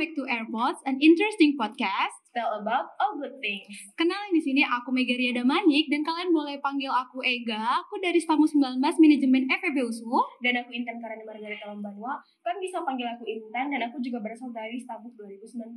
back to AirPods, an interesting podcast. Tell about all good things. Kenalin di sini aku Mega Riada Manik dan kalian boleh panggil aku Ega. Aku dari Stamu 19 Manajemen FEB USU. Dan aku Intan Karani Margareta Lombanua. Kalian bisa panggil aku Intan dan aku juga berasal dari Stabuk 2019.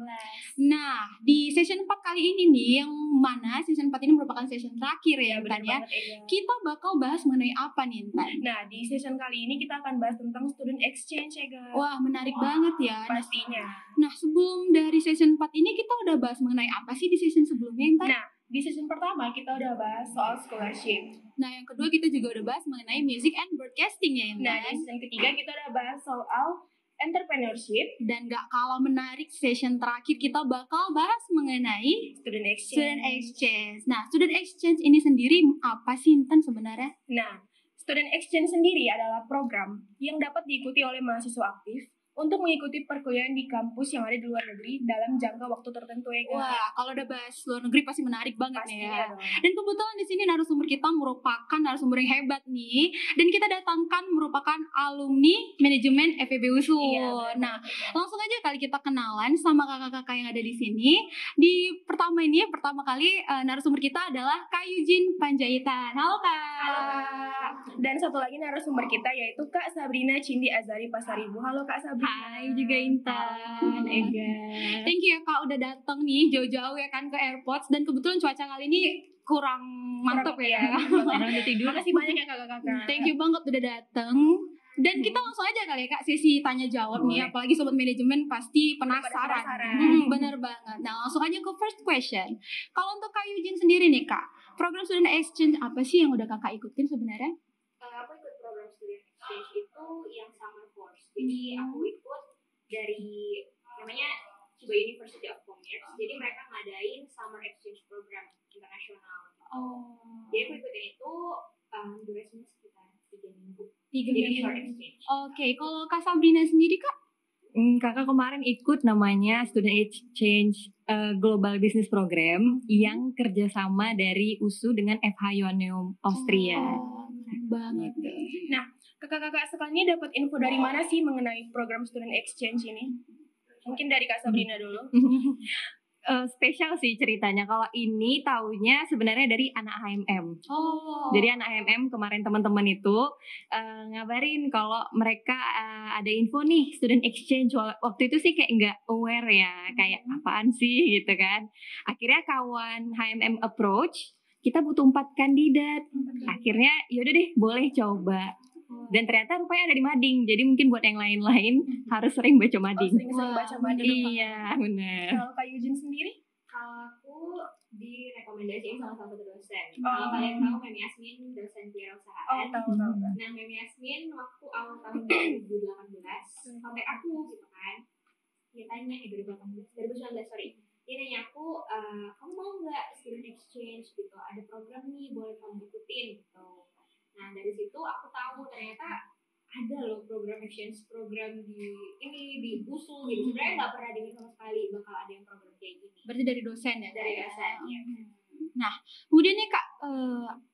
Nah, di session 4 kali ini nih, yang mana session 4 ini merupakan session terakhir ya, Intan ya. Kita bakal bahas mengenai apa nih, Intan? Nah, di session kali ini kita akan bahas tentang student exchange, Ega. Wah, menarik banget ya. Pastinya. Nah, sebelum dari session 4 ini kita udah bahas mengenai apa sih di session sebelumnya, Intan? Nah, di session pertama kita udah bahas soal scholarship. Nah, yang kedua kita juga udah bahas mengenai music and broadcasting ya, Intan. Nah, di session ketiga kita udah bahas soal entrepreneurship. Dan gak kalah menarik, session terakhir kita bakal bahas mengenai student exchange. Nah, student exchange ini sendiri apa sih, Intan, sebenarnya? Nah, student exchange sendiri adalah program yang dapat diikuti oleh mahasiswa aktif untuk mengikuti perkuliahan di kampus yang ada di luar negeri dalam jangka waktu tertentu, Ega. Wah, kalau udah bahas luar negeri pasti menarik banget Pastinya ya. dong. Dan kebetulan di sini narasumber kita merupakan narasumber yang hebat nih. Dan kita datangkan merupakan alumni manajemen FEB USU. Iya, nah, langsung aja kali kita kenalan sama kakak-kakak yang ada di sini. Di pertama kali narasumber kita adalah Kak Eugene Panjaitan. Halo Kak. Halo Kak. Dan satu lagi narasumber kita yaitu Kak Sabrina Cindi Azari Pasaribu. Halo Kak Sabrina. Hai juga Intan, Ega. Thank you ya Kak udah datang nih jauh-jauh ya kan ke AirPods. Dan kebetulan cuaca kali ini kurang mantep ya. Orang udah tidur. Makasih banyak ya kakak-kakak. Thank you banget udah datang. Dan kita langsung aja kali ya Kak sesi tanya jawab nih. Apalagi sobat manajemen pasti penasaran. Bener banget. Nah langsung aja ke first question. Kalau untuk Kak Eugene sendiri nih Kak, program student exchange apa sih yang udah Kakak ikutin sebenarnya? Aku ikut program student exchange itu yang summer course. Jadi aku ikut dari namanya Chiba University of Commerce. Jadi mereka ngadain summer exchange program internasional. Jadi aku ikutin itu durasinya sekitar 3 minggu. Jadi short exchange. Oke, kalau Kak Sabrina sendiri Kak? Kakak kemarin ikut namanya Student Exchange Global Business Program yang kerjasama dari USU dengan FH Joanneum Austria. Banget. Nah, kakak-kakak sekalian dapat info dari mana sih mengenai program student exchange ini? Mungkin dari Kak Sabrina dulu. Spesial sih ceritanya. Kalau ini taunya sebenarnya dari anak HMM. Jadi anak HMM kemarin teman-teman itu ngabarin kalau mereka ada info nih student exchange. Waktu itu sih kayak nggak aware ya, kayak apaan sih gitu kan. Akhirnya kawan HMM approach, kita butuh 4 kandidat. Akhirnya yaudah deh boleh coba. Dan ternyata rupanya ada di Mading. Jadi mungkin buat yang lain-lain harus sering baca Mading. Sering baca Mading. Iya, benar. Kalau Kak Eugene sendiri? Kalau aku direkomendasiin sama salah satu dosen. Kalau kalian tahu Memi Yasmin, dosen kewirausahaan. Tahu. Nah, Memi Yasmin waktu awal tahun 2018 kontak aku gitu kan. Dia tanya 2019 sorry. Dia nanya aku, kamu mau nggak student exchange gitu? Ada program nih, boleh kamu ikutin gitu. Nah dari situ aku tahu ternyata ada loh program exchange program di USU gitu. Sebenarnya nggak pernah dengar sama sekali bakal ada yang program kayak gini. Berarti dari dosen ya? Dari dosen. Ya. Nah, kemudian nih Kak,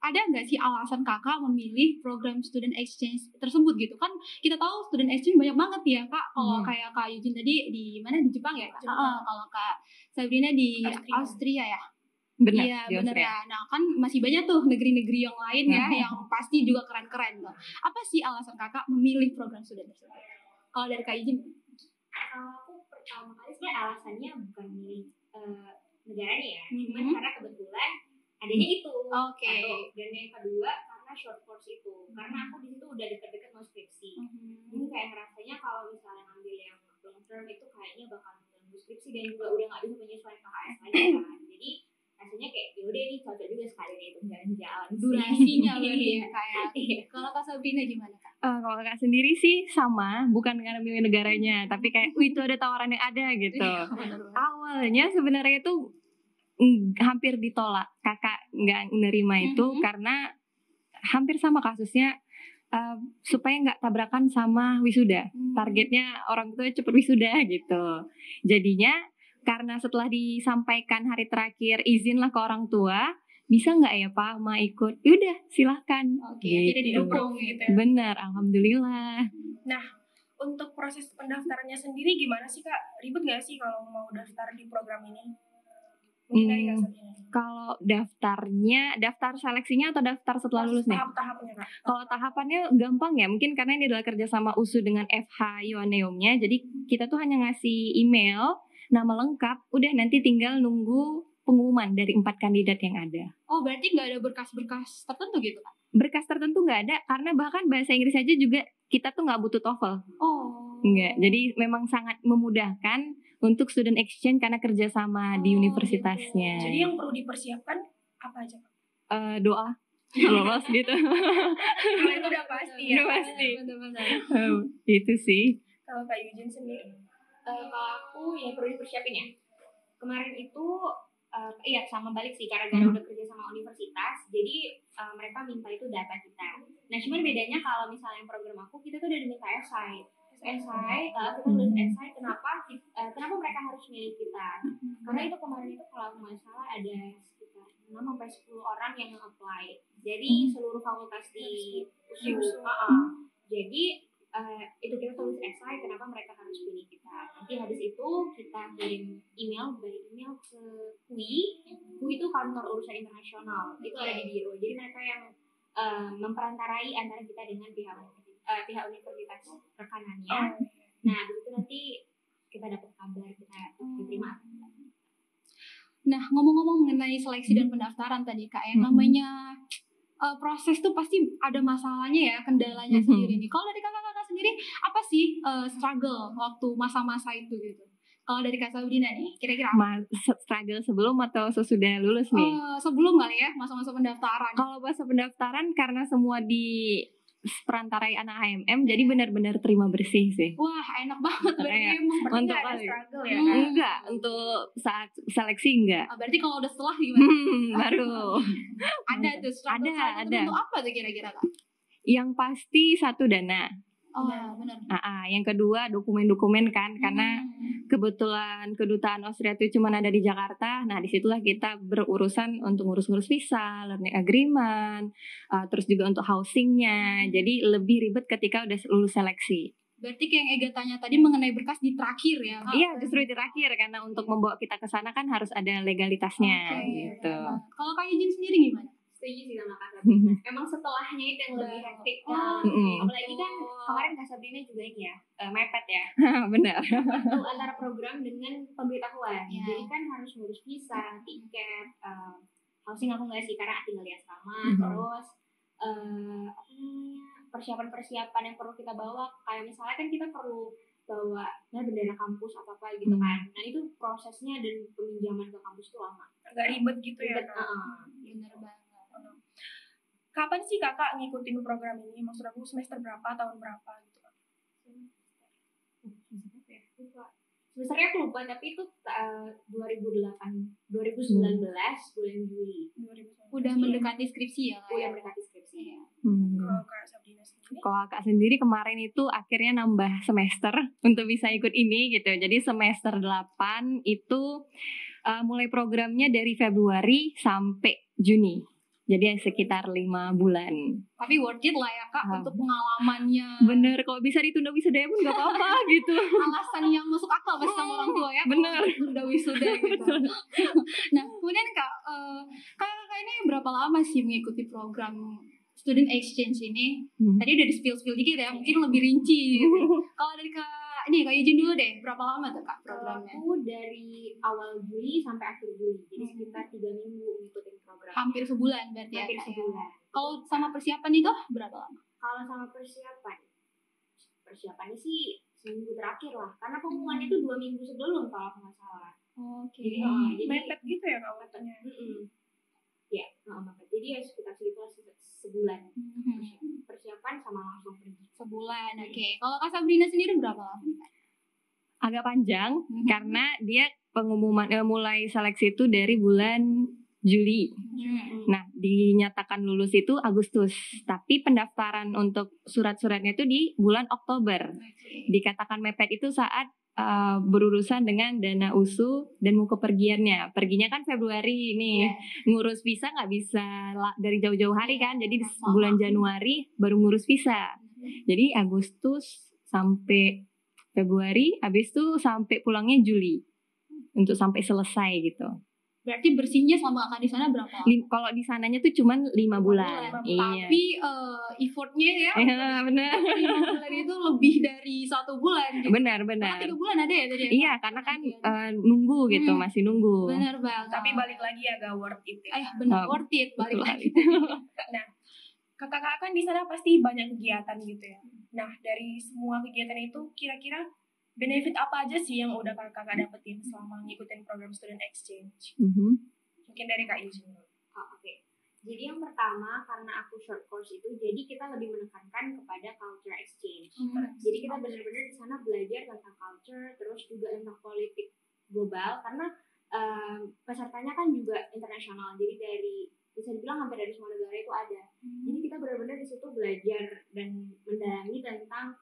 ada nggak sih alasan Kakak memilih program student exchange tersebut gitu kan? Kita tahu student exchange banyak banget ya Kak. Kalau kayak Kak Eugene tadi di mana, di Jepang ya Kak? Kalau Kak Sabrina di Austria ya. Benar, iya benar ya. Nah kan masih banyak tuh negeri-negeri yang lain ya yang pasti juga keren-keren tuh. Apa sih alasan Kakak memilih program student tersebut? Kalau dari Kak Eugene? Kalau aku pertama kali sebenarnya alasannya bukan milih negaranya ya, cuman karena kebetulan adanya itu. Oke. Dan yang kedua karena short course itu, karena aku di situ udah deket-deket mau skripsi. Jadi kayak ngerasanya kalau misalnya ngambil yang long term itu kayaknya bakal mengganggu skripsi dan juga udah nggak bisa menyesuaikan KHS lagi kan. Jadi rasanya kayak yaudah nih cocok juga sekalian itu jalan-jalan durasinya berarti ya kayak. Kalau Kak Sabrina gimana Kak? Kalau Kakak sendiri sih sama, bukan karena milih negaranya, tapi kayak itu ada tawaran yang ada gitu. Awalnya sebenarnya itu hampir ditolak, kakak nggak menerima itu karena hampir sama kasusnya. Supaya nggak tabrakan sama wisuda, targetnya orang tua cepet wisuda gitu. Jadinya karena setelah disampaikan hari terakhir izinlah ke orang tua, bisa nggak ya Pak Ma ikut? Yaudah silahkan. Oke, jadi didukung gitu ya. Bener, alhamdulillah. Nah untuk proses pendaftarannya sendiri gimana sih Kak? Ribet nggak sih kalau mau daftar di program ini? Mungkin dari Kak Sabrina. Kalau daftar seleksinya atau daftar setelah lulus nih? Tahap-tahapnya Kak. Kalau tahapannya gampang ya, mungkin karena ini adalah kerjasama USU dengan FH Yohaneumnya, jadi kita tuh hanya ngasih email, nama lengkap, udah nanti tinggal nunggu pengumuman dari 4 kandidat yang ada. Oh, berarti nggak ada berkas-berkas tertentu gitu kan? Berkas tertentu nggak ada, karena bahkan bahasa Inggris aja juga kita tuh nggak butuh TOEFL. Oh. Enggak, jadi memang sangat memudahkan untuk student exchange karena kerjasama di universitasnya. Jadi yang perlu dipersiapkan apa aja Kak? Doa lolos gitu. Kalau itu udah pasti ya. Udah pasti. Benar-benar. Itu sih. Kalau Kak Eugene sendiri? Kalau aku ya perlu dipersiapin ya. Kemarin itu iya sama balik sih karena udah kerja sama universitas, jadi mereka minta itu data kita. Nah cuman bedanya kalau misalnya program aku kita tuh udah diminta esai, kita tulis esai kenapa mereka harus milih kita. Karena itu kemarin itu kalau aku nggak salah ada sekitar 6-10 orang yang apply. Jadi seluruh fakultas di USU. Jadi itu kita tulis esai kenapa mereka harus pilih kita. Nanti habis itu kita kirim email ke UI itu kantor urusan internasional, itu ada di biro. Jadi mereka yang memperantarai antara kita dengan pihak universitas rekanannya. Nah begitu nanti kita dapat kabar kita diterima. Nah, ngomong-ngomong mengenai seleksi dan pendaftaran tadi Kak, yang namanya proses tuh pasti ada masalahnya ya, kendalanya sendiri nih. Kalau dari kakak-kakak sendiri, apa sih struggle waktu masa-masa itu gitu? Kalau dari Kak Sabrina nih, kira-kira apa? Struggle sebelum atau sesudah lulus nih? Sebelum kali ya, masa-masa pendaftaran. Kalau masa pendaftaran karena semua di perantarai anak HMM, jadi benar-benar terima bersih sih. Wah, enak banget berarti. Untuk ada struggle ya kan? Enggak, untuk saat seleksi enggak. Berarti kalau udah setelah gimana? Baru. Ada tuh struggle. Ada. Untuk apa tuh kira-kira Kak? Yang pasti satu dana. Oh benar. Yang kedua dokumen-dokumen kan, karena kebetulan kedutaan Austria itu cuma ada di Jakarta. Nah disitulah kita berurusan untuk ngurus-ngurus visa, learning agreement, terus juga untuk housingnya. Jadi lebih ribet ketika udah lulus seleksi. Berarti kayak yang Ega tanya tadi mengenai berkas di terakhir ya Kak? Iya, justru di terakhir karena untuk membawa kita ke sana kan harus ada legalitasnya gitu. Kalau Kak Eugene sendiri gimana? Setuju sih sama Kak Sabrina. Emang setelahnya itu yang lebih hektik. Apalagi kan kemarin Kak Sabrina juga ini ya, mepet ya. Benar. Itu antara program dengan pemberitahuan. Jadi kan harus ngurus visa, tiket, housing aku nggak sih karena tinggal di asrama. Terus persiapan-persiapan yang perlu kita bawa. Kayak misalnya kan kita perlu bawa bendera kampus atau apa gitu kan. Nah itu prosesnya dan peminjaman ke kampus itu lama. Agak ribet gitu ya. Bener banget. Kapan sih kakak ngikutin program ini? Maksud aku semester berapa, tahun berapa gitu Kak? Semesternya aku lupa, tapi itu 2019 bulan Juli. Udah mendekati skripsi ya Kak? Udah mendekati skripsi ya. Kalau Kak Sabrina sendiri? Kalau Kak sendiri kemarin itu akhirnya nambah semester untuk bisa ikut ini gitu. Jadi semester 8 itu mulai programnya dari Februari sampai Juni. Jadi sekitar 5 bulan. Tapi worth it lah ya Kak untuk pengalamannya. Bener, kalau bisa ditunda wisudanya pun gak apa-apa gitu. Alasan yang masuk akal pasti sama orang tua ya. Bener. Tunda wisuda gitu. Nah kemudian Kak, kakak ini berapa lama sih mengikuti program student exchange ini? Tadi udah di spill dikit ya, mungkin lebih rinci gitu. Kalau dari Kak Eugene dulu deh, berapa lama tuh Kak programnya? Aku dari awal Juli sampai akhir Juli, jadi sekitar 3 minggu ngikutin program. Hampir sebulan berarti ya? Hampir sebulan. Kalau sama persiapan itu berapa lama? Kalau sama persiapannya sih seminggu terakhir lah, karena pengumumannya itu 2 minggu sebelum kalau aku nggak salah. Oke. Jadi mepet gitu ya Kak waktunya? Ya, mepet. Jadi ya sekitar sebulan persiapan sama langsung pergi. Sebulan, oke. Kalau Kak Sabrina sendiri berapa lama? Agak panjang karena dia pengumuman mulai seleksi itu dari bulan Juli. Nah, dinyatakan lulus itu Agustus, tapi pendaftaran untuk surat-suratnya itu di bulan Oktober. Dikatakan mepet itu saat berurusan dengan dana USU dan mau kepergiannya. Perginya kan Februari nih. Ngurus visa nggak bisa dari jauh-jauh hari kan. Jadi di bulan Januari baru ngurus visa. Jadi Agustus sampai Februari, habis itu sampai pulangnya Juli untuk sampai selesai gitu. Berarti bersihnya selama kakak di sana berapa lama? Kalau di sananya tuh cuman 5 bulan. Iya. Tapi effortnya ya Benar. 5 bulan itu lebih dari 1 bulan gitu. Benar. Bahkan 3 bulan ada ya tadi ya? Iya, karena kan nunggu gitu, masih nunggu. Benar banget. Tapi balik lagi agak worth it ya. Benar worth it balik Betul. lagi. Nah, kakak-kakak kan di sana pasti banyak kegiatan gitu ya. Nah, dari semua kegiatan itu kira-kira benefit apa aja sih yang udah kakak dapetin selama ngikutin program student exchange? Mungkin dari Kak Yujin. Oke. Jadi yang pertama, karena aku short course itu, jadi kita lebih menekankan kepada culture exchange. Jadi kita benar-benar di sana belajar tentang culture, terus juga tentang politik global, karena pesertanya kan juga internasional. Jadi bisa dibilang hampir dari semua negara itu ada. Jadi kita benar-benar di situ belajar dan mendalami tentang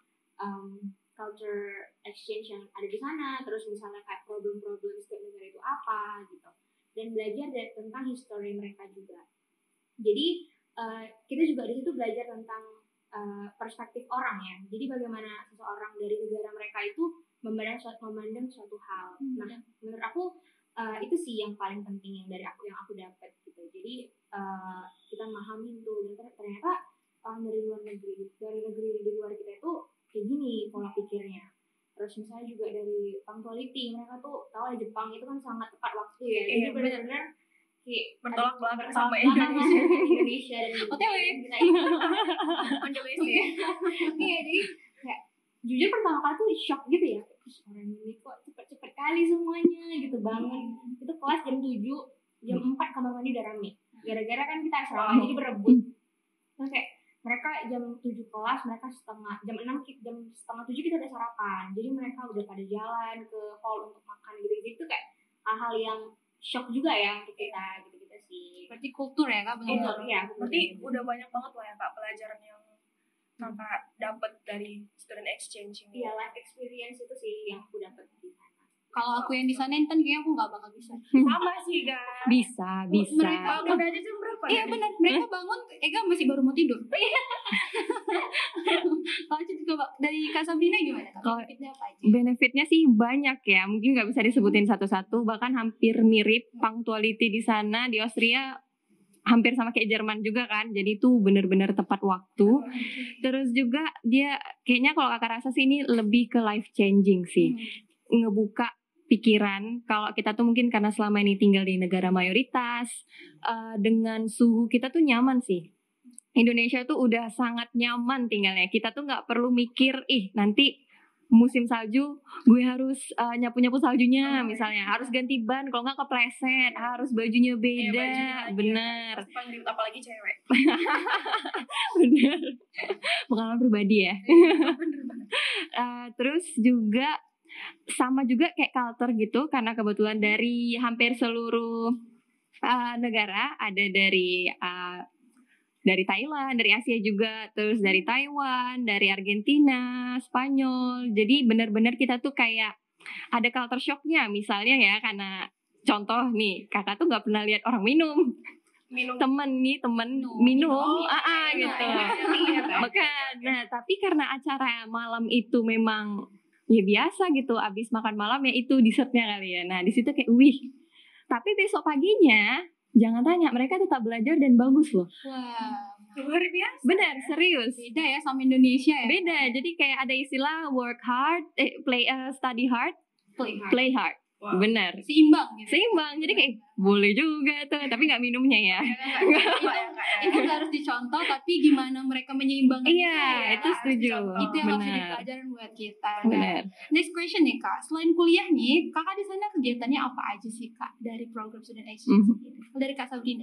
culture exchange yang ada di sana, terus misalnya kayak problem-problem setiap negara itu apa gitu, dan belajar tentang history mereka juga. Jadi kita juga di situ belajar tentang perspektif orang ya. Jadi bagaimana seseorang dari negara mereka itu memandang suatu hal. Nah, menurut aku itu sih yang paling penting yang aku dapat gitu. Jadi kita memahami itu, dan ternyata orang dari negeri di luar kita itu kayak gini pola pikirnya. Terus misalnya juga dari punctuality, mereka tuh tahu ya Jepang itu kan sangat tepat waktu ya. Jadi benar-benar kayak bertolak belakang sama Indonesia dan OTW kita ini on the way ya. Iya, jadi kayak jujur pertama kali tuh shock gitu ya. Orang ini kok cepet-cepet kali semuanya gitu banget. Itu kelas jam 7, jam 4 kamar mandi udah rame. Gara-gara kan kita asrama jadi berebut. Terus kayak mereka jam 7 kelas, mereka jam 6, jam 6:30 kita udah sarapan. Jadi mereka udah pada jalan ke hall untuk makan gitu-gitu, kayak hal-hal yang shock juga ya untuk kita gitu-gitu sih. Berarti kultur ya Kak? Kultur ya. Berarti udah banyak banget lah ya Kak pelajaran yang kakak dapat dari student exchange ini. Iya, life experience itu sih yang aku dapat di sana. Kalau aku yang di sana Intan kayaknya aku nggak bakal bisa. Sama sih Kak. Bisa. Mereka Bangun aja jam berapa? Iya benar, mereka bangun, Ega masih baru mau tidur. Kalau coba dari Kak Sabrina gimana? Kalau benefitnya apa aja? Benefitnya sih banyak ya, mungkin nggak bisa disebutin satu-satu, bahkan hampir mirip punctuality di sana. Di Austria hampir sama kayak Jerman juga kan, jadi itu benar-benar tepat waktu. Terus juga dia kayaknya kalau kakak rasa sih ini lebih ke life changing sih, ngebuka pikiran. Kalau kita tuh mungkin karena selama ini tinggal di negara mayoritas, dengan suhu kita tuh nyaman sih. Indonesia tuh udah sangat nyaman tinggalnya. Kita tuh nggak perlu mikir, nanti musim salju gue harus nyapu-nyapu saljunya misalnya, harus ganti ban, kalau nggak kepleset, harus bajunya beda. Bener. Apalagi cewek. Bener. Pengalaman pribadi ya. Terus juga sama juga kayak culture gitu, karena kebetulan dari hampir seluruh negara, ada dari Thailand, dari Asia juga, terus dari Taiwan, dari Argentina, Spanyol. Jadi benar-benar kita tuh kayak ada culture shocknya. Misalnya ya, karena contoh nih, kakak tuh nggak pernah lihat orang minum. Temen minum, gitu. Bukan. Nah, tapi karena acara malam itu memang ya biasa gitu, abis makan malam ya itu dessertnya kali ya. Nah di situ kayak wih. Tapi besok paginya jangan tanya, mereka tetap belajar dan bagus loh. Wah, luar biasa. Benar, serius. Beda ya sama Indonesia ya. Beda. Jadi kayak ada istilah work hard, study hard, play hard. Wow. Benar. Seimbang gitu. Seimbang. Jadi kayak boleh juga tuh, tapi nggak minumnya ya. Itu harus dicontoh, tapi gimana mereka menyeimbangkan. Iya, itu setuju. Itu yang harus jadi Benar. pelajaran buat kita. Benar. Next question nih Kak, selain kuliah nih, kakak di sana kegiatannya apa aja sih Kak dari program student exchange? Dari Kak Sabrina.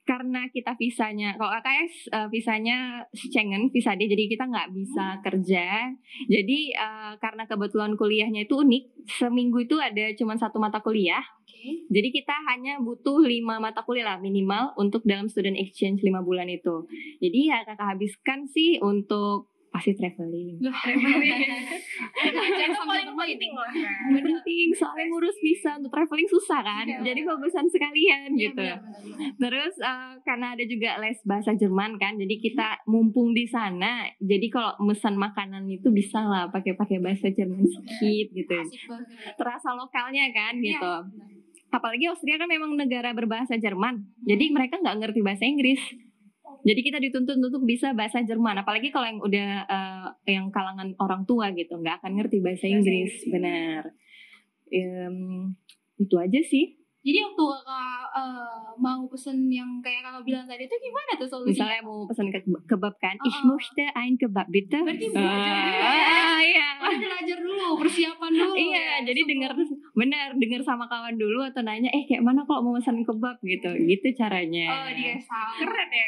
Karena kita visanya, kalau KKS visanya Schengen, visa D, jadi kita nggak bisa kerja. Jadi karena kebetulan kuliahnya itu unik, seminggu itu ada cuma 1 mata kuliah. Jadi kita hanya butuh 5 mata kuliah lah minimal untuk dalam student exchange 5 bulan itu. Jadi ya kakak habiskan sih untuk pasti traveling. Itu paling penting lah. Penting soalnya ngurus visa untuk traveling susah kan. Iya. Jadi bagusan sekalian Iya, gitu. benar-benar. Terus karena ada juga les bahasa Jerman kan, jadi kita mumpung di sana. Jadi kalau pesan makanan itu bisa lah pakai bahasa Jerman sedikit gitu. Asik banget. Terasa lokalnya kan Iya, gitu. benar. Apalagi Austria kan memang negara berbahasa Jerman. Jadi mereka nggak ngerti bahasa Inggris. Jadi kita dituntut untuk bisa bahasa Jerman. Apalagi kalau yang udah yang kalangan orang tua gitu, nggak akan ngerti bahasa Inggris. Benar. Itu aja sih. Jadi waktu kakak mau pesen yang kayak kakak bilang tadi itu gimana tuh solusinya? Misalnya mau pesan kebab kan, ich möchte ein Kebab bitte. Berarti belajar dulu. Iya. Belajar dulu, persiapan dulu. Iya, jadi dengar sama kawan dulu atau nanya, kayak mana kalau mau pesan kebab gitu caranya. Oh, dia salah. Keren ya.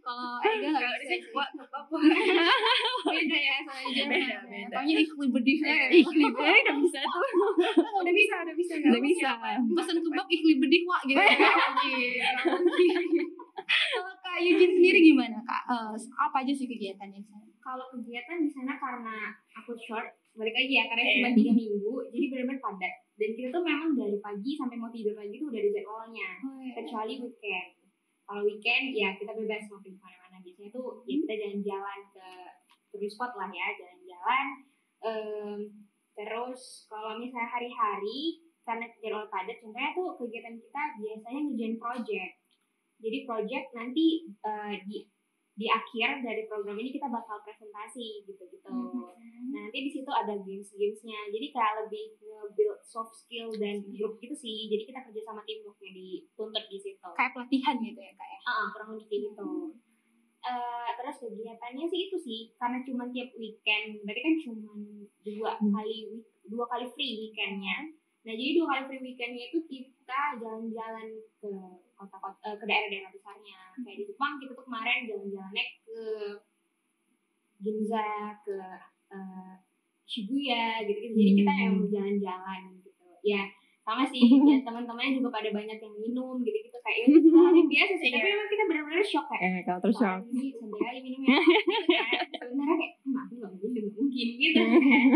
Kalau Ega nggak Kalau bisa. di buat apa? Beda ya sama Jerman. Beda. Taunya ikhli bedih. Udah bisa tuh. Udah bisa. Udah bisa. Pesen kebab ikhli bedih wak gitu. Kalau Kak Eugene sendiri gimana Kak? Apa aja sih kegiatannya di sana? Kalau kegiatan di sana karena aku short, balik lagi ya karena cuma 3 minggu, jadi benar-benar padat. Dan kita tuh memang dari pagi sampai mau tidur lagi tuh udah ada jadwalnya, kecuali weekend. Kalau weekend ya kita bebas mau pergi kemana-mana. Biasanya tuh ya kita jalan-jalan ke tourist spot lah ya, jalan-jalan. Terus kalau misalnya hari-hari karena jadwal padat, contohnya tuh kegiatan kita biasanya ngerjain project. Jadi project nanti di akhir dari program ini kita bakal presentasi gitu-gitu. Nah, nanti di situ ada games-gamesnya. Jadi kayak lebih nge-build soft skill dan grup gitu sih. Jadi kita kerja sama teamworknya dituntut di situ. Kayak pelatihan gitu ya Kak ya? Kurang lebih kayak gitu. Terus kegiatannya sih itu sih, karena cuma tiap weekend, berarti kan cuma dua kali free weekendnya. Nah jadi 2 kali free weekendnya itu kita jalan-jalan ke kota-kota, ke daerah-daerah besarnya. Kayak di Jepang kita tuh kemarin jalan-jalannya ke Ginza, ke Shibuya gitu-gitu. Jadi kita yang mau jalan-jalan gitu. Ya sama sih, ya teman-temannya juga pada banyak yang minum gitu-gitu kayak itu biasa sih. Tapi memang kita benar-benar shock kayak. Kalau terus shock. Ini sampai kali minumnya. Gitu kan. Sebenarnya kayak aku nggak mungkin gitu.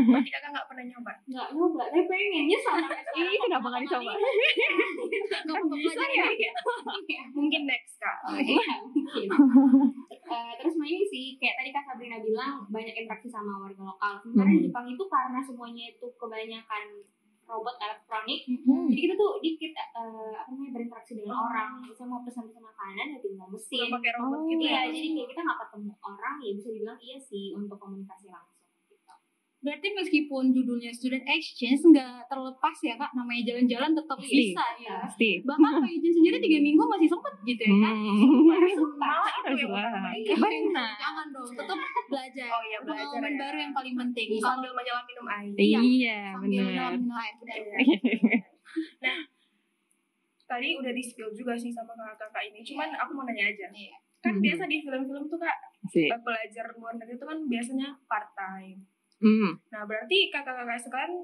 Berarti kakak nggak pernah nyoba? Nggak nyoba, tapi pengen nyesal sampai sekarang. Ih, kenapa nggak dicoba? Nggak belajar ya? Mungkin next kak. Iya, mungkin. Terus ini sih kayak tadi Kak Sabrina bilang banyak interaksi sama warga lokal. Sementara di Jepang itu karena semuanya itu kebanyakan robot elektronik, jadi kita tuh dikit berinteraksi dengan orang. Misalnya mau pesan-pesan makanan ya tinggal mesin. Pakai robot gitu Iya, ya. jadi kayak kita nggak ketemu orang ya bisa dibilang iya sih untuk komunikasi langsung. Gitu. Berarti meskipun judulnya student exchange nggak terlepas ya Kak, namanya jalan-jalan tetap Pasti. bisa ya. Pasti. Bahkan Kak Eugene sendiri 3 minggu masih sempet gitu ya kan? Malah itu yang utama. Iya, Benar. jangan dong, tetap belajar. Oh iya, belajar Pengalaman ya. baru yang paling penting. Sambil menyelam minum air. Iya, Sambil benar. menyelam minum air, benar. Nah, tadi udah di spill juga sih sama kakak ini. Cuman aku mau nanya aja. Iya. Kan biasa di film-film tuh kak, Sih. belajar luar negeri itu kan biasanya part time. Hmm. Nah berarti kakak-kakak sekarang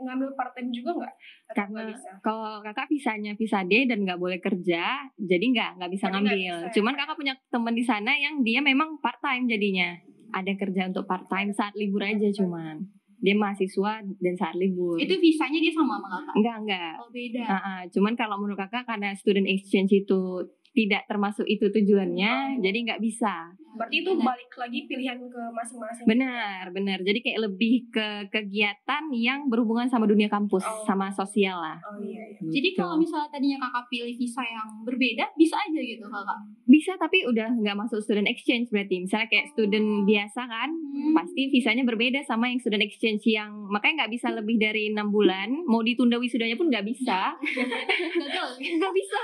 ngambil part time juga nggak? Atau Karena nggak bisa? kalau kakak visanya visa D dan nggak boleh kerja, jadi nggak bisa Berarti nggak ngambil. bisa ya? Cuman kakak punya teman di sana yang dia memang part time jadinya. Ada kerja untuk part time saat libur aja cuman. Dia mahasiswa dan saat libur. Itu visanya dia sama Kakak? Enggak. Oh, beda. Cuman kalau menurut kakak karena student exchange itu tidak termasuk itu tujuannya, jadi nggak bisa. Berarti itu balik lagi pilihan ke masing-masing. Benar. Jadi kayak lebih ke kegiatan yang berhubungan sama dunia kampus, sama sosial lah. Oh iya. Jadi Gitu. kalau misalnya tadinya Kakak pilih visa yang berbeda, bisa aja gitu Kakak? Bisa tapi udah nggak masuk student exchange berarti. Misalnya kayak student biasa kan, pasti visanya berbeda sama yang student exchange yang makanya nggak bisa lebih dari 6 bulan. Mau ditunda wisudanya pun nggak bisa. Gagal. Nggak bisa.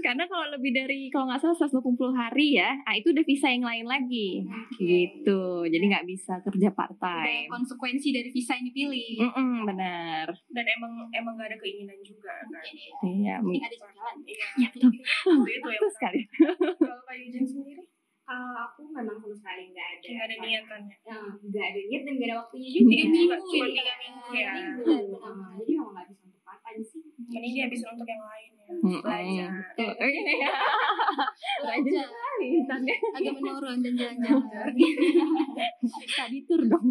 Karena kalau lebih dari kalau nggak salah 180 hari ya, itu udah visa yang lain lagi. Gitu. Jadi nggak bisa kerja part Udah time. konsekuensi dari visa yang dipilih. Benar. Dan emang nggak ada keinginan juga kan. Iya. Penting ada jalan. Ya betul. Itu ya. Betul sekali. Kalau Kak Eugene sendiri Kalau aku memang sama sekali nggak ada. nggak ada niatannya. Nggak ada niat dan nggak ada waktunya juga. 3 minggu Cuma ya. 3 minggu ya. Jadi memang nggak bisa untuk part time sih. Mending dihabisin untuk yang lain ya. belajar. Iya. Rajin sekali intannya. agak menurun dan jalan-jalan. Study tour dong.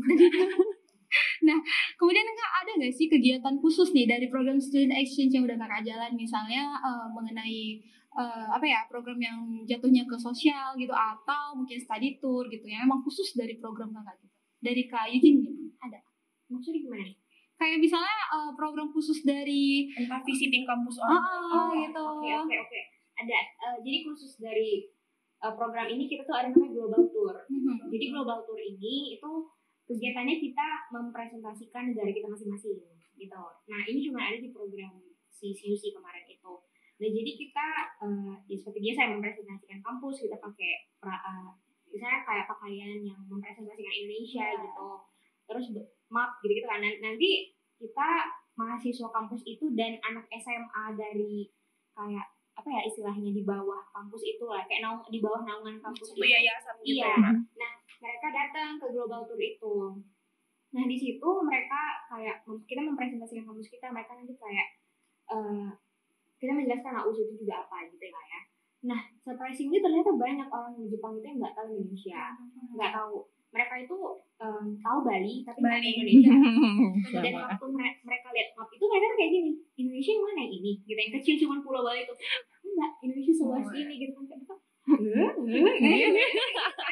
Kemudian Kak, ada nggak sih kegiatan khusus nih dari program student exchange yang udah Kakak jalan, misalnya mengenai program yang jatuhnya ke sosial gitu, atau mungkin study tour gitu yang emang khusus dari program Kakak gitu. Dari Kak Eugene gitu. Ada. Maksudnya gimana nih? Kayak misalnya program khusus dari Entah visiting kampus orang. gitu. Oke. Ada. Jadi khusus dari program ini kita tuh ada namanya Global Tour. Jadi Global Tour ini itu kegiatannya kita mempresentasikan negara kita masing-masing gitu. Nah ini cuma ada di program CUC kemarin itu. Nah jadi kita ya seperti biasa yang mempresentasikan kampus, kita pakai misalnya kayak pakaian yang mempresentasikan Indonesia gitu. Terus map gitu kan. Nanti kita mahasiswa kampus itu dan anak SMA dari kayak apa ya istilahnya di bawah kampus itu lah, kayak di bawah naungan kampus Itu yayasan gitu iya. ya. Nah mereka datang ke Global Tour itu. Nah di situ mereka kayak kita mempresentasikan kampus kita, mereka nanti kayak kita menjelaskan USU itu juga apa gitu lah ya. Nah surprisingly ternyata banyak orang di Jepang itu yang nggak tahu Indonesia, nggak tahu. Mereka itu tahu Bali tapi nggak tahu Indonesia. Dan waktu mereka lihat map itu mereka kayak gini, Indonesia yang mana yang ini? Gitu, yang kecil cuma Pulau Bali itu. Enggak, Indonesia seluas ini gitu kan.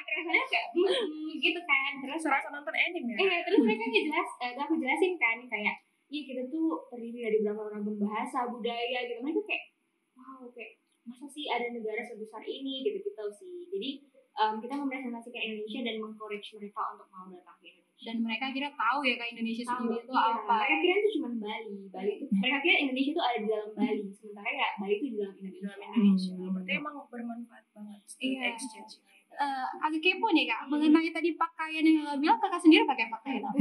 Rasanya kayak gitu kan. Terus Serasa nonton anime ya. terus mereka aku jelasin kan kayak kita tuh terdiri dari berapa ragam bahasa, budaya gitu. Mereka kayak wow, kayak masa sih ada negara sebesar ini gitu sih. Jadi kita mempresentasikan Indonesia dan mengencourage mereka untuk mau datang ke Indonesia. Dan mereka kira tahu ya Kak Indonesia sendiri itu Iya, apa. mereka kira itu cuma Bali itu mereka kira Indonesia itu ada di dalam Bali, sementara ya Bali itu di dalam Indonesia. Berarti emang bermanfaat banget student Iya. exchange. Agak kepo nih Kak, mengenai tadi pakaian yang Kakak bilang, Kakak sendiri pakai pakaian apa?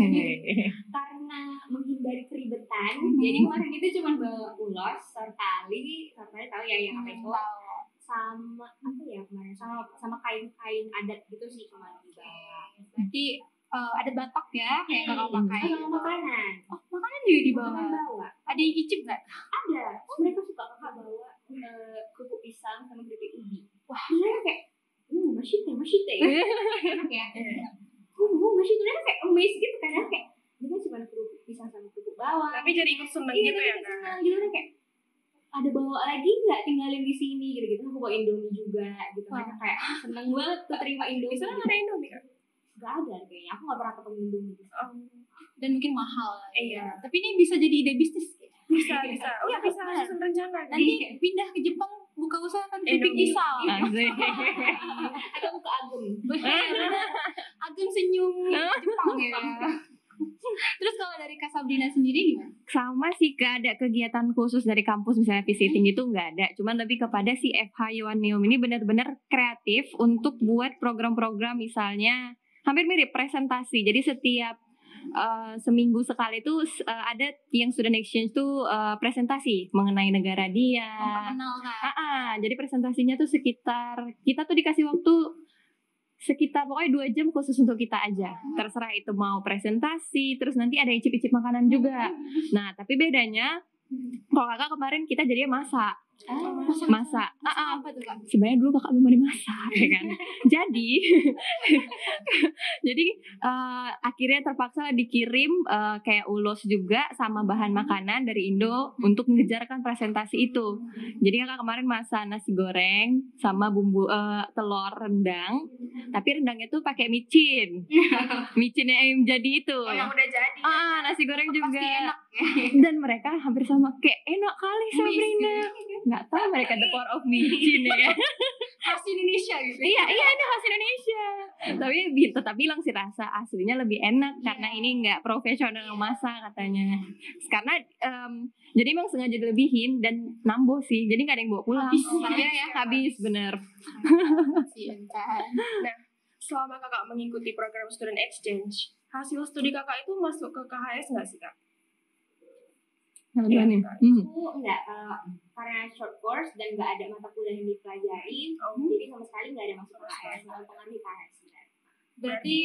Karena menghindari keribetan, jadi kemarin itu cuma bawa ulos, sortali tahu ya yang apa itu, sama apa ya kemarin sama kain-kain adat gitu sih cuma dibawa. Berarti ada Batak ya yang Kakak pakai. Sama makanan. Oh, makanan juga dibawa. Bawa. Ada yang icip nggak? Ada. Mereka suka kakak bawa kerupuk pisang sama keripik ubi. Wah, mereka kayak masih teh enak ya. Masih tuh kayak amazed gitu kan, kayak ini kan cuma kerupuk pisang sama kerupuk bawang. Tapi jadi ikut seneng gitu ya kan. Seneng gitu kayak ada bawa lagi nggak tinggalin di sini gitu. Aku bawa Indomie juga gitu. Mereka kayak seneng banget tuh terima Indomie. Di sana nggak ada Indomie kan? Gak ada kayaknya. Aku nggak pernah ketemu Indomie. dan mungkin mahal. Iya. Tapi ini bisa jadi ide bisnis. Bisa. Udah bisa susun rencana. Nanti pindah ke Jepang buka usaha kan keripik pisang. Atau buka Agem. Agem senyum Jepang ya. Terus kalau dari Kak Sabrina sendiri gimana? Sama sih Kak, ada kegiatan khusus dari kampus misalnya visiting itu nggak ada. Cuman lebih kepada si FH Yohaneum ini benar-benar kreatif untuk buat program-program misalnya hampir mirip presentasi. Jadi setiap seminggu sekali itu ada yang student exchange tuh presentasi mengenai negara dia. Memperkenalkan. Jadi presentasinya tuh sekitar kita tuh dikasih waktu sekitar pokoknya 2 jam khusus untuk kita aja. Terserah itu mau presentasi, terus nanti ada icip-icip makanan juga. Nah, tapi bedanya kalau kakak kemarin kita jadinya masak. Masak. Apa tuh Kak? Sebenarnya dulu kakak belum dimasak ya kan. Jadi akhirnya terpaksa dikirim kayak ulos juga sama bahan makanan dari Indo untuk mengejarkan presentasi itu. Jadi kakak kemarin masak nasi goreng sama bumbu telur rendang, tapi rendangnya tuh pakai micin. Micinnya yang jadi itu. Oh, yang udah jadi. Nasi goreng juga. Pasti enak ya. Dan mereka hampir sama kayak enak kali Sabrina. Nggak tahu mereka the power of micin ya. Khas Indonesia gitu. Iya ini khas Indonesia. Tapi tetap bilang sih rasa aslinya lebih enak karena ini nggak profesional masak katanya. Karena jadi emang sengaja dilebihin dan nambah sih. Jadi nggak ada yang bawa pulang. Habis bener. Nah, selama kakak mengikuti program student exchange, hasil studi kakak itu masuk ke KHS nggak sih Kak? Iya, Aku enggak, karena short course dan nggak ada mata kuliah yang dipelajari, jadi sama sekali nggak ada masuk ke KHS, nggak pengen di KHS. Berarti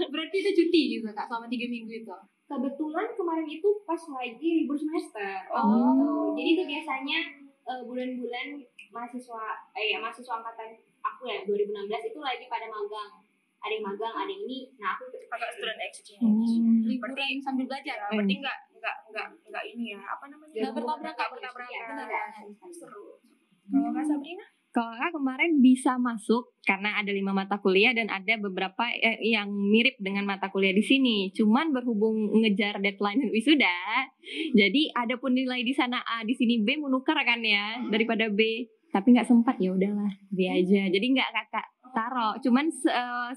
berarti itu cuti juga Kak selama 3 minggu itu. kebetulan kemarin itu pas lagi libur semester. Gitu. Jadi itu biasanya bulan-bulan mahasiswa angkatan aku ya 2016 itu lagi pada magang. Ada yang magang, ada yang ini. Nah, aku ikut Agak student exchange. Liburan sambil belajar. Berarti nggak ini ya, apa namanya? Nggak bertabrakan. Iya, Benar. Seru. Kalau Kak Sabrina? Kalau Kakak kemarin bisa masuk karena ada 5 mata kuliah dan ada beberapa yang mirip dengan mata kuliah di sini. Cuman berhubung ngejar deadline wisuda, jadi ada pun nilai di sana A, di sini B, menukar kan ya daripada B. Tapi nggak sempat, ya udahlah B aja. Jadi nggak Kakak taruh. Cuman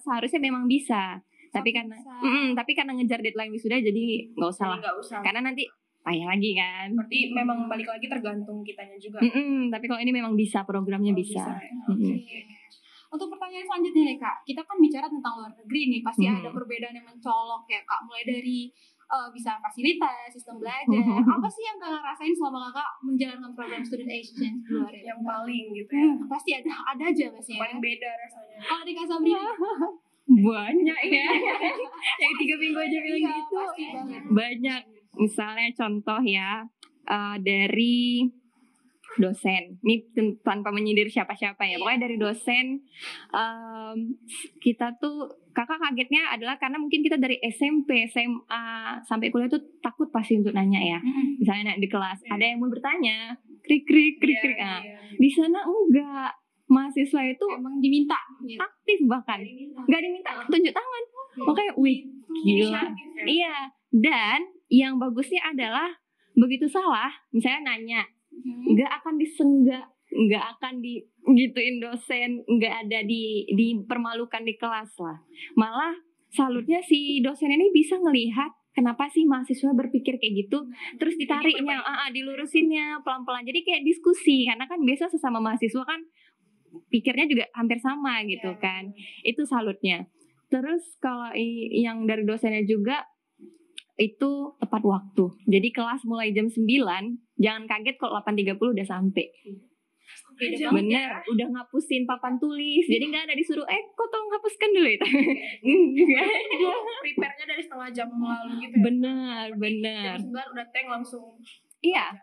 seharusnya memang bisa. Tapi karena ngejar deadline wisuda jadi nggak usah lah. Nggak usah. Karena nanti payah lagi kan. Berarti memang balik lagi tergantung kitanya juga. Tapi kalau ini memang bisa, programnya bisa. Oke. Untuk pertanyaan selanjutnya nih Kak, kita kan bicara tentang luar negeri nih, pasti ada perbedaan yang mencolok ya Kak, mulai dari bisa fasilitas, sistem belajar, apa sih yang Kakak rasain selama Kakak menjalankan program student exchange di luar ya? Yang paling gitu ya. Pasti ada aja pasti ya. Paling beda rasanya. Kalau di Kak Sabrina Banyak ya. Yang 3 minggu aja bilang iya, gitu. pasti banget. Banyak. Misalnya contoh ya, dari dosen. Ini tanpa menyindir siapa-siapa ya. Pokoknya dari dosen, kita tuh, Kakak kagetnya adalah karena mungkin kita dari SMP, SMA sampai kuliah tuh takut pasti untuk nanya ya. Misalnya di kelas ada yang mau bertanya, krik. Iya. Di sana enggak. Mahasiswa itu Emang diminta gitu. aktif, bahkan nggak diminta tunjuk tangan. Makanya wih, gila. Iya. Dan yang bagusnya adalah begitu salah, misalnya nanya, nggak akan disenggak, nggak akan digituin dosen, nggak ada dipermalukan di kelas lah. Malah salutnya si dosen ini bisa ngelihat kenapa sih mahasiswa berpikir kayak gitu, terus ditariknya, dilurusinnya pelan-pelan. Jadi kayak diskusi, karena kan biasa sesama mahasiswa kan pikirnya juga hampir sama gitu kan. Itu salutnya. Terus kalau yang dari dosennya juga itu tepat waktu. Jadi kelas mulai jam 9, jangan kaget kalau 8.30 udah sampai. Bener, udah ngapusin papan tulis. Jadi nggak ada disuruh, kok tolong hapuskan dulu itu. Prepare-nya dari setengah jam lalu gitu ya. Bener. Jam 9 udah tank langsung. Iya,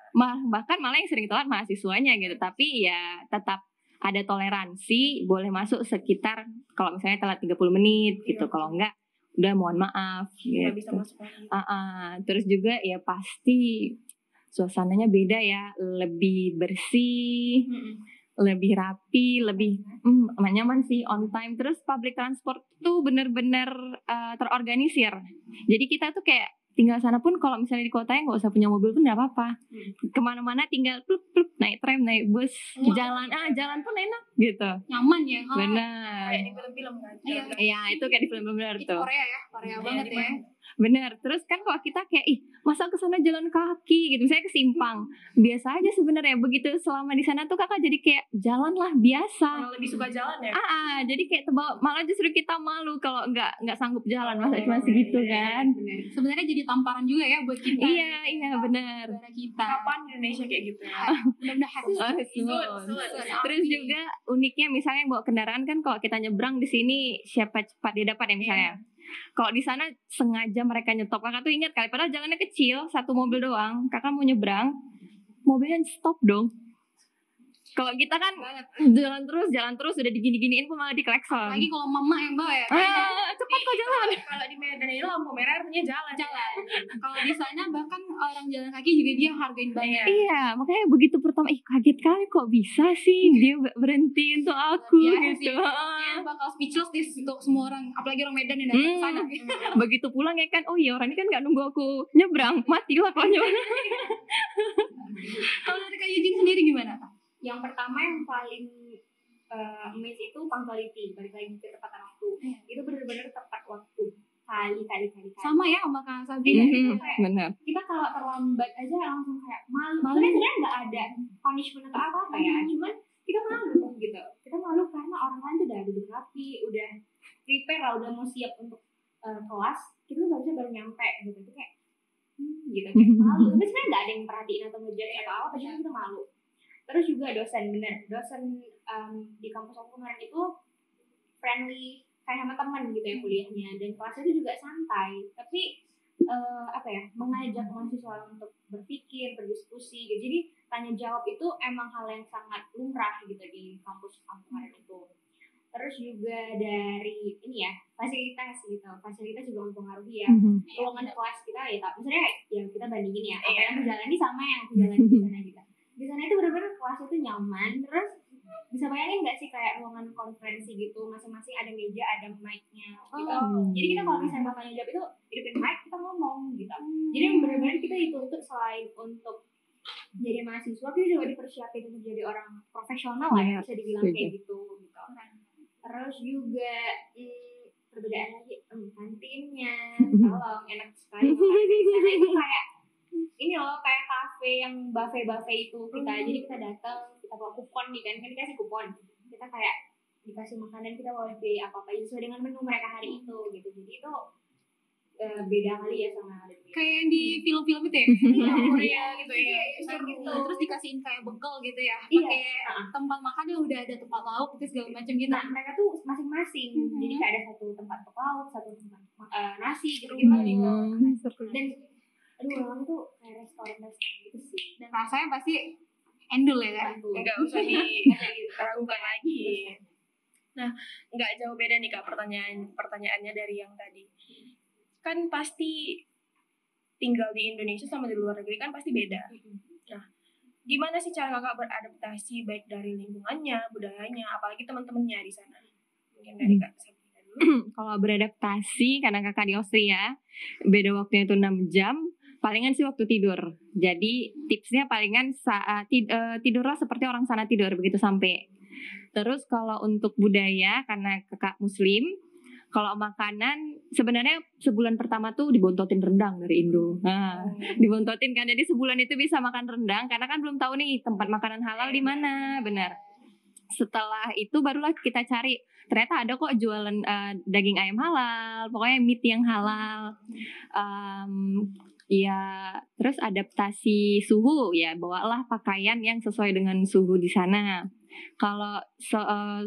bahkan malah yang sering telat mahasiswanya gitu. Tapi ya tetap ada toleransi, boleh masuk sekitar kalau misalnya telat 30 menit gitu. Kalau enggak, udah mohon maaf gitu. Nggak bisa masuk lagi. Terus juga ya pasti suasananya beda ya, lebih bersih, lebih rapi, lebih nyaman sih, on time. Terus public transport tuh bener-bener terorganisir. Jadi kita tuh kayak tinggal sana pun kalau misalnya di kota nggak usah punya mobil pun nggak apa-apa. Kemana-mana tinggal plup naik tram, naik bus, jalan pun enak gitu. Nyaman ya. Benar. Kayak di film-film kan. Iya, itu kayak di film benar Itu tuh. Korea banget ya. Bener. Terus kan kalau kita kayak masa kesana jalan kaki gitu, misalnya ke Simpang, biasa aja sebenarnya. Begitu selama di sana tuh Kakak jadi kayak jalan lah biasa. Malah lebih suka jalan ya. Jadi kayak malah justru kita malu kalau nggak sanggup jalan, masa cuma segitu kan. Sebenarnya jadi tamparan juga ya buat kita. Iya benar. Negara kita. Kapan di Indonesia kayak gitu ya? Mudah-mudahan. Terus juga uniknya misalnya bawa kendaraan kan, kalau kita nyebrang di sini siapa cepat dia dapat ya misalnya. Kalau di sana sengaja mereka nyetop, Kakak tuh ingat kali, padahal jalannya kecil, satu mobil doang, Kakak mau nyebrang, mobilnya stop dong. Kalau kita kan jalan terus udah digini-giniin pun malah diklekson. Lagi kalau mama yang bawa ya. Cepat kok jalan. Kalau di Medan ini lampu merah artinya jalan. Kalau di sana bahkan orang jalan kaki juga dia hargain banget. Iya, makanya begitu pertama kaget kali kok bisa sih dia berhenti untuk aku gitu. Ya, bakal speechless deh untuk semua orang, apalagi orang Medan yang datang ke sana. Begitu pulang ya kan, oh iya orang ini kan nggak nunggu aku nyebrang, matilah kalau nyebrang. Kalau dari Kak Eugene sendiri gimana? Yang pertama yang paling miss itu punctuality, balik lagi ke tepatan waktu. Itu benar-benar tepat waktu. Kali. Sama ya sama Kak Sabrina. Benar. Kita kalau terlambat aja langsung kayak malu. Sebenarnya nggak ada punishment atau apa ya. Cuman kita malu gitu. Kita malu karena orang lain tuh udah duduk rapi, udah prepare lah, udah mau siap untuk kelas. Kita tuh nggak bisa baru nyampe gitu. Itu kayak gitu kayak malu. Tapi sebenarnya nggak ada yang perhatiin atau ngejudge atau apa. Cuma kita malu. Terus juga dosen di kampus aku kemarin itu friendly kayak sama teman gitu ya kuliahnya, dan kelasnya itu juga santai, tapi mengajak mahasiswa untuk berpikir, berdiskusi gitu. Jadi tanya jawab itu emang hal yang sangat lumrah gitu di kampus kemarin itu. Terus juga dari ini ya, fasilitas gitu. Fasilitas juga mempengaruhi ya. Ruangan kelas kita ya, misalnya ya kita bandingin ya, apa yang aku jalani sama yang aku jalani di sana gitu. Di sana itu benar-benar kelas itu nyaman, terus bisa bayangin nggak sih kayak ruangan konferensi gitu, masing-masing ada meja, ada mic-nya gitu. Jadi kita kalau misalnya mau tanya jawab itu hidupin mic, kita ngomong gitu. Jadi benar-benar kita dituntut selain untuk jadi mahasiswa, kita juga dipersiapin untuk jadi orang profesional lah ya, bisa dibilang kayak gitu. Terus juga perbedaan lagi kantinnya, tolong enak sekali makan di sana itu kayak ini loh, kayak kafe yang buffet itu kita. Jadi kita datang, kita bawa kupon nih kan dikasih kupon, kita kayak dikasih makanan, kita boleh pilih apa sesuai dengan menu mereka hari itu gitu. Jadi itu beda kali ya sama kayak yang di film-film itu ya, Korea gitu ya, gitu. Terus dikasihin kayak bekal gitu ya, pakai tempat makan yang udah ada tempat lauk gitu segala macam gitu. Nah mereka tuh masing-masing, jadi kayak ada satu tempat untuk lauk, satu tempat nasi gitu gitu. Dan orang tuh kayak restoran gitu sih. Dan rasanya pasti endul ya kan? Enggak usah diragukan lagi. Nah, nggak jauh beda nih Kak pertanyaannya dari yang tadi. Kan pasti tinggal di Indonesia sama di luar negeri kan pasti beda. Nah, gimana sih cara Kakak beradaptasi baik dari lingkungannya, budayanya, apalagi teman-temannya di sana? Mungkin dari Kak Sabrina dulu. Kalau beradaptasi, karena kakak di Austria, beda waktunya itu 6 jam, palingan sih waktu tidur. Jadi tipsnya palingan saat tidurlah seperti orang sana tidur, begitu sampai. Terus kalau untuk budaya, karena kakak muslim, kalau makanan sebenarnya sebulan pertama tuh dibontotin rendang dari Indo. Nah, dibontotin kan, jadi sebulan itu bisa makan rendang karena kan belum tahu nih tempat makanan halal di mana, benar. Setelah itu barulah kita cari, ternyata ada kok jualan daging ayam halal, pokoknya meat yang halal. Ya, terus adaptasi suhu ya, bawalah pakaian yang sesuai dengan suhu di sana. Kalau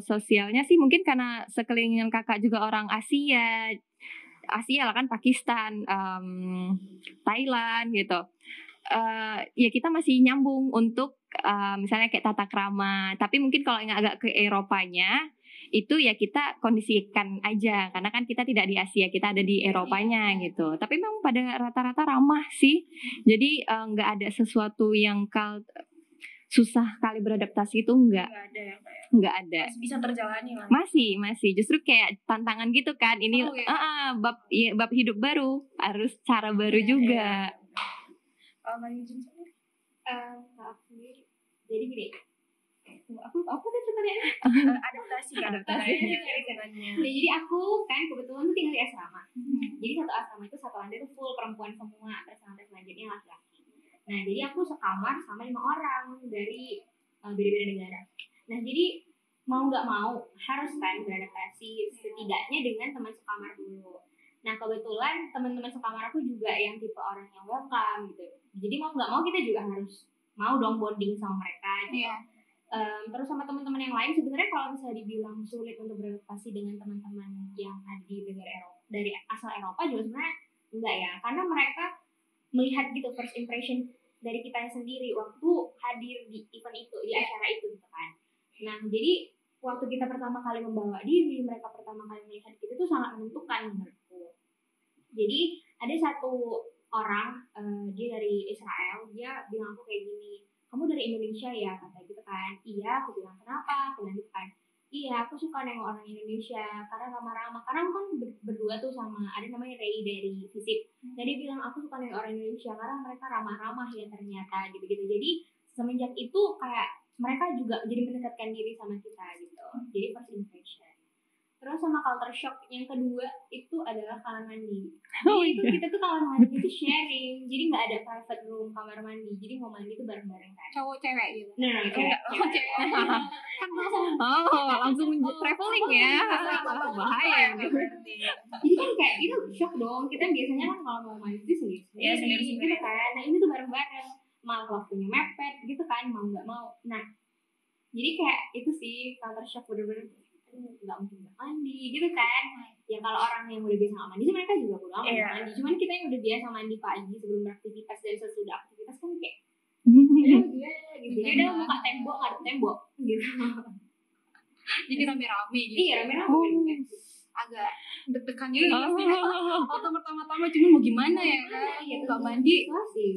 sosialnya sih mungkin karena sekeliling kakak juga orang Asia lah kan, Pakistan, Thailand gitu. Ya kita masih nyambung untuk misalnya kayak tata krama. Tapi mungkin kalau yang agak ke Eropanya itu ya kita kondisikan aja, karena kan kita tidak di Asia, kita ada di Eropanya gitu. Tapi memang pada rata-rata ramah sih. Jadi nggak ada sesuatu yang susah kali beradaptasi itu, enggak ada ya kayak. Enggak ada. Masih bisa terjalani lah. Masih justru kayak tantangan gitu kan. Ini bab hidup baru, harus cara baru juga. Jadi gini, aku tadi pertanyaannya adaptasi. Jadi aku kan kebetulan tuh tinggal di asrama. Jadi satu asrama itu satu lantai itu full perempuan semua, terus lantai selanjutnya laki-laki. Nah jadi aku sekamar sama 5 orang dari beda-beda negara. Nah jadi mau nggak mau harus kan beradaptasi setidaknya dengan teman sekamar dulu. Nah kebetulan teman-teman sekamar aku juga yang tipe orang yang welcome gitu. Jadi mau nggak mau kita juga harus mau dong bonding sama mereka gitu. Terus sama teman-teman yang lain sebenarnya kalau misalnya dibilang sulit untuk beradaptasi dengan teman-teman yang ada di negara Eropa, dari asal Eropa juga sebenarnya enggak ya, karena mereka melihat gitu first impression dari kita sendiri waktu hadir di event itu, di acara itu gitu kan. Nah jadi waktu kita pertama kali membawa diri, mereka pertama kali melihat kita itu sangat menentukan menurutku. Jadi ada satu orang, dia dari Israel, dia bilang aku kayak gini, kamu dari Indonesia ya, kata gitu kan. Iya, aku bilang kenapa, aku bilang gitu kan. Iya, aku suka nengok orang Indonesia karena ramah-ramah. Karena aku kan berdua tuh sama ada namanya Ray dari FISIP. Jadi bilang aku suka nengok orang Indonesia karena mereka ramah-ramah ya ternyata gitu-gitu. Jadi semenjak itu kayak mereka juga jadi mendekatkan diri sama kita gitu. Jadi first impression. Terus sama culture shock yang kedua itu adalah kamar mandi. Jadi itu kita tuh kamar mandi itu sharing. Jadi nggak ada private room kamar mandi. Jadi mau mandi itu bareng-bareng kan. Cowok cewek gitu. Nah, cewek. Kan langsung traveling ya. Bahaya gitu. Jadi kan kayak itu shock dong. Kita biasanya kan kalau mau mandi itu sendiri gitu kan. Nah ini tuh bareng-bareng. Mau waktunya mepet gitu kan, mau nggak mau. Nah jadi kayak itu sih culture shock bener-bener. nggak mungkin nggak mandi gitu kan. Ya kalau orang yang udah biasa nggak mandi sih mereka juga udah mandi. Cuman kita yang udah biasa mandi pagi sebelum beraktivitas dan sesudah aktivitas kan kayak ya gimana gitu. Jadi udah buka tembok ngadep tembok gitu. Jadi rame-rame gitu. Iya rame-rame. Agak deg-degan gitu pasti. Waktu pertama-tama cuman mau gimana ya kan? Nggak mandi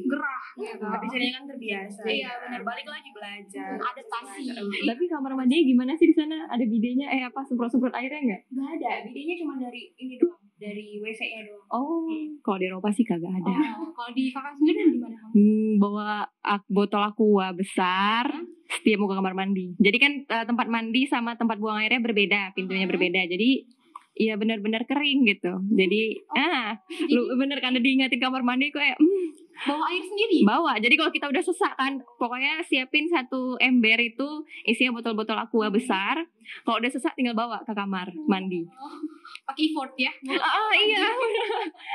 gerah gitu. Tapi jadinya kan terbiasa. Iya benar. Balik lagi belajar. Adaptasi. Tapi kamar mandinya gimana sih di sana? Ada bidenya? Semprot-semprot airnya nggak? Nggak ada. Bidenya cuma dari ini doang. Dari WC-nya doang. Oh, kalau di Eropa sih kagak ada. Kalau di kakak sendiri gimana kamu? Bawa botol aqua besar setiap mau ke kamar mandi. Jadi kan tempat mandi sama tempat buang airnya berbeda, pintunya berbeda. Jadi iya benar-benar kering gitu. Jadi lu bener kan diingatin kamar mandi kayak bawa air sendiri? Bawa. Jadi kalau kita udah sesak kan, pokoknya siapin 1 ember itu isinya botol-botol aqua besar. Kalau udah sesak tinggal bawa ke kamar mandi. Pakai effort ya? Iya.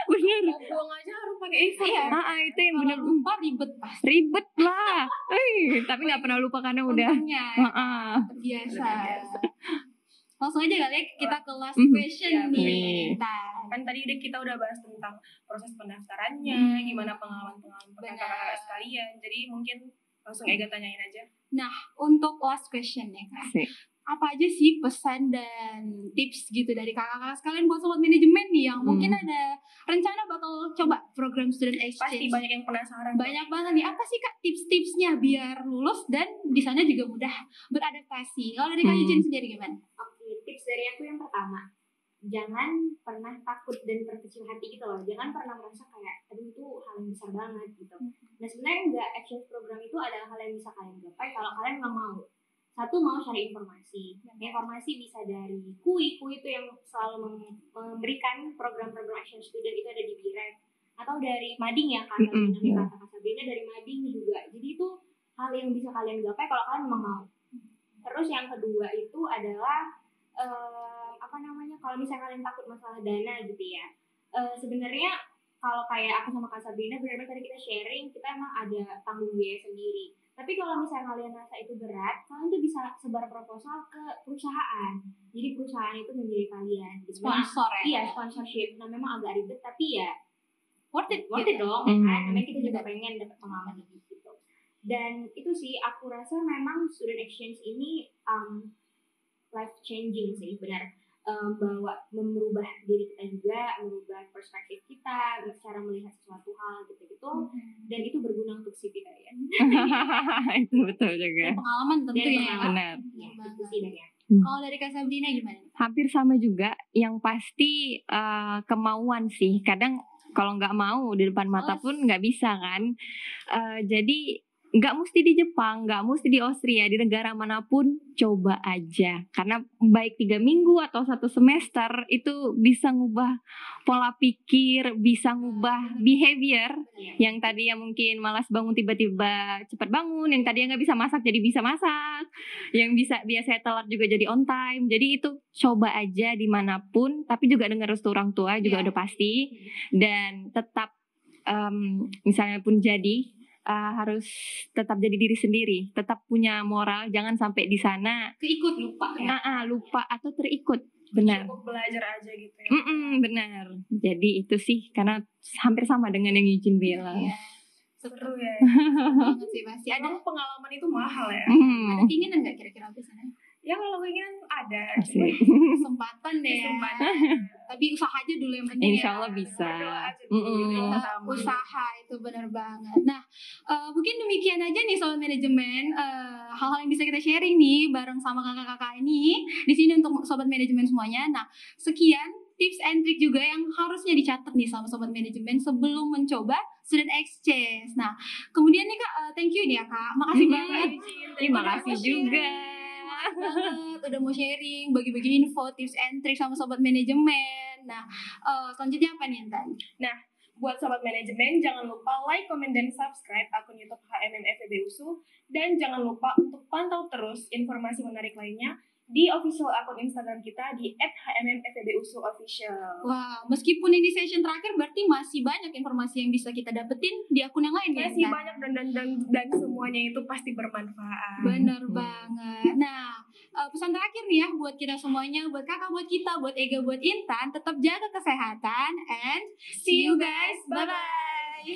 Bener. Mau buang aja harus pakai effort. Iya. Itu yang bener. Lupa ribet pasti. Ribet lah. Tapi nggak pernah lupa karena udah. Terbiasa. Langsung aja kali kita ke last question nih. Kan tadi kita udah bahas tentang proses pendaftarannya, gimana pengalaman-pengalaman kakak-kakak sekalian. Jadi mungkin langsung Ega tanyain aja. Nah, untuk last question ya Kak. Apa aja sih pesan dan tips gitu dari kakak-kakak sekalian buat sobat manajemen nih yang mungkin ada rencana bakal coba program student exchange? Pasti banyak yang penasaran. Banyak banget nih. Apa sih Kak tips-tipsnya biar lulus dan di sana juga mudah beradaptasi? Kalau dari Kak Eugene sendiri gimana? Tips dari aku yang pertama, jangan pernah takut dan berkecil hati gitu loh. Jangan pernah merasa kayak aduh itu hal yang besar banget gitu. Nah sebenarnya enggak, exchange program itu adalah hal yang bisa kalian gapai kalau kalian memang mau. Satu, mau cari informasi. Informasi bisa dari KUI itu yang selalu memberikan program-program exchange student itu ada di BIREK, atau dari Mading ya kata Sabrina dari Mading juga. Jadi itu hal yang bisa kalian gapai kalau kalian memang mau. Terus yang kedua itu adalah kalau misalnya kalian takut masalah dana gitu ya, sebenarnya kalau kayak aku sama Kak Sabrina benar-benar tadi kita sharing, kita emang ada tanggung biaya sendiri. Tapi kalau misalnya kalian rasa itu berat, kalian tuh bisa sebar proposal ke perusahaan. Jadi perusahaan itu menjadi kalian sponsor ya? Iya, sponsorship. Nah memang agak ribet tapi ya worth it dong kan. Namanya kita juga pengen dapat pengalaman lebih gitu. Dan itu sih aku rasa memang student exchange ini life changing sih, benar. Merubah diri kita juga, merubah perspektif kita, cara melihat sesuatu hal gitu-gitu, dan itu berguna untuk CV kalian. Itu betul juga. Dan pengalaman tentu ya. Benar. Ya, itu sih dari aku. Kalau dari Kak Sabrina gimana? Hampir sama juga, yang pasti kemauan sih. Kadang kalau nggak mau di depan mata pun nggak bisa kan. Jadi nggak mesti di Jepang, nggak mesti di Austria, di negara manapun coba aja. Karena baik 3 minggu atau 1 semester itu bisa ngubah pola pikir, bisa ngubah behavior. Yang tadi yang mungkin malas bangun tiba-tiba cepat bangun, yang tadi yang nggak bisa masak jadi bisa masak, yang bisa biasanya telat juga jadi on time. Jadi itu coba aja dimanapun, tapi juga dengar restu orang tua juga udah pasti. Dan tetap misalnya pun jadi harus tetap jadi diri sendiri, tetap punya moral, jangan sampai di sana keikut lupa ya. Lupa atau terikut. Benar. Cukup belajar aja gitu ya. Benar. Jadi itu sih karena hampir sama dengan yang Eugene bilang. Iya. Seru ya. Banget sih pasti. Ada pengalaman itu mahal ya. Ada keinginan nggak kira-kira di sana? Ya kalau keinginan ada. Kesempatan deh. Tapi usaha aja dulu yang penting. Insya Allah bisa. Usaha itu benar banget. Nah, mungkin demikian aja nih soal manajemen. Hal-hal yang bisa kita sharing nih bareng sama kakak-kakak ini di sini untuk sobat manajemen semuanya. Nah, sekian tips and trick juga yang harusnya dicatat nih sama sobat manajemen sebelum mencoba student exchange. Nah, kemudian nih Kak, thank you nih ya Kak. Makasih banget. Terima kasih juga. Banget udah mau sharing, bagi-bagi info, tips and trick sama sobat manajemen. Nah, selanjutnya apa nih Intan? Nah, buat sobat manajemen jangan lupa like, comment, dan subscribe akun YouTube HMM FEB USU, dan jangan lupa untuk pantau terus informasi menarik lainnya di official akun Instagram kita di @hmmfebUSU_official. Wah, meskipun ini session terakhir berarti masih banyak informasi yang bisa kita dapetin di akun yang lain ya. Masih banyak dan semuanya itu pasti bermanfaat. Bener banget. Nah, pesan terakhir nih ya buat kita semuanya, buat kakak, buat kita, buat Ega, buat Intan, tetap jaga kesehatan and see you guys. Bye bye.